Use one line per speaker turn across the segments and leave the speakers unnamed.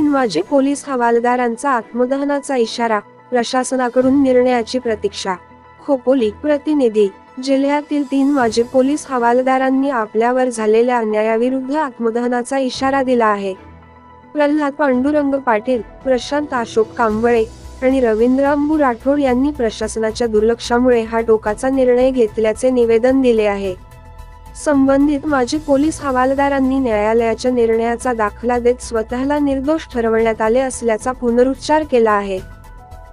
माजी पोलीस हवालदारांचा आत्मदहनाचा इशारा, प्रशासनाकडून निर्णयाची प्रतीक्षा. खोपोली प्रतिनिधी. जिल्ह्यातील 3 माजी पोलीस हवालदारांनी आपल्यावर झालेल्या अन्यायाविरुद्ध आत्मदहनाचा इशारा दिला आहे. प्रल्हाद पांडुरंग पाटील, प्रशांत अशोक कांबळे आणि रवींद्र अंबू राठोड यांनी प्रशासनाच्या दुर्लक्षामुळे हा टोकाचा निर्णय घेतल्याचे निवेदन दिले आहे. संबंधित माजी पोलीस हवालदारांनी न्यायालयाच्या निर्णयाचा दाखला देत स्वतःला निर्दोष ठरवण्यात आले असल्याचा पुनरुच्चार केला आहे.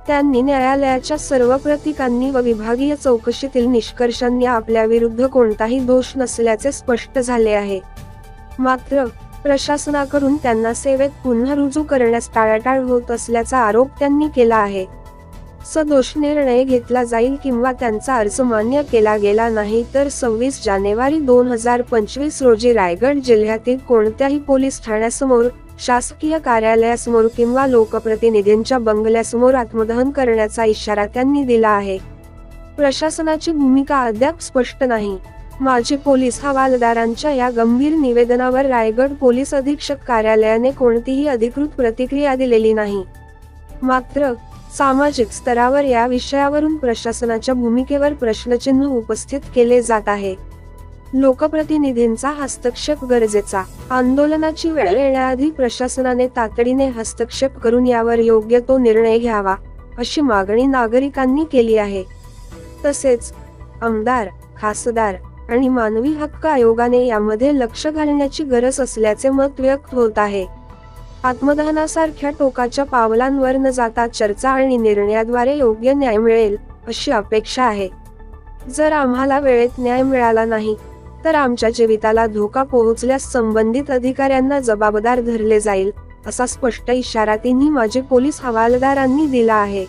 त्यांनी न्यायालयाच्या सर्व प्रतिकांनी व विभागीय चौकशीतील निष्कर्षांनी आपल्याविरुद्ध कोणताही दोष नसल्याचे स्पष्ट झाले आहे. मात्र प्रशासनाकडून त्यांना सेवेत पुन्हा रुजू करण्यास टाळाटाळ होत असल्याचा आरोप त्यांनी केला आहे. सदोष निर्णय घेतला जाईल किंवा त्यांचा अर्ज मान्य केला गेला नाही तर 26 जानेवारी 2025 रोजी रायगड जिल्ह्यातील कोणत्याही पोलीस ठाण्यासमोर, शासकीय कार्यालयासमोर किंवा लोकप्रतिनिधींच्या बंगल्यासमोर आत्मदहन करण्याचा इशारा त्यांनी दिला आहे. प्रशासनाची भूमिका अद्याप स्पष्ट नाही. माजी पोलीस हवालदारांच्या या गंभीर निवेदनावर रायगड पोलीस अधीक्षक कार्यालयाने कोणतीही अधिकृत प्रतिक्रिया दिलेली नाही. मात्र सामाजिक स्तरावर या विषयावरून प्रशासनाच्या भूमिकेवर प्रश्नचिन्ह उपस्थित केले जात आहे. लोकप्रतिनिधींचा हस्तक्षेप गरजेचा. आंदोलनाची वेळ येण्याआधी प्रशासनाने तातडीने हस्तक्षेप करून यावर योग्य तो निर्णय घ्यावा, अशी मागणी नागरिकांनी केली आहे. तसेच आमदार, खासदार आणि मानवी हक्क आयोगाने यामध्ये लक्ष घालण्याची गरज असल्याचे मत व्यक्त होत आहे. आत्मदहनासारख्या टोकाच्या पावलांवर न जाता चर्चा आणि निर्णयाद्वारे योग्य न्याय मिळेल, अशी अपेक्षा आहे. जर आम्हाला वेळेत न्याय मिळाला नाही तर आमच्या जीविताला धोका पोहोचल्यास संबंधित अधिकाऱ्यांना जबाबदार धरले जाईल, असा स्पष्ट इशारा तिन्ही माजी पोलीस हवालदारांनी दिला आहे.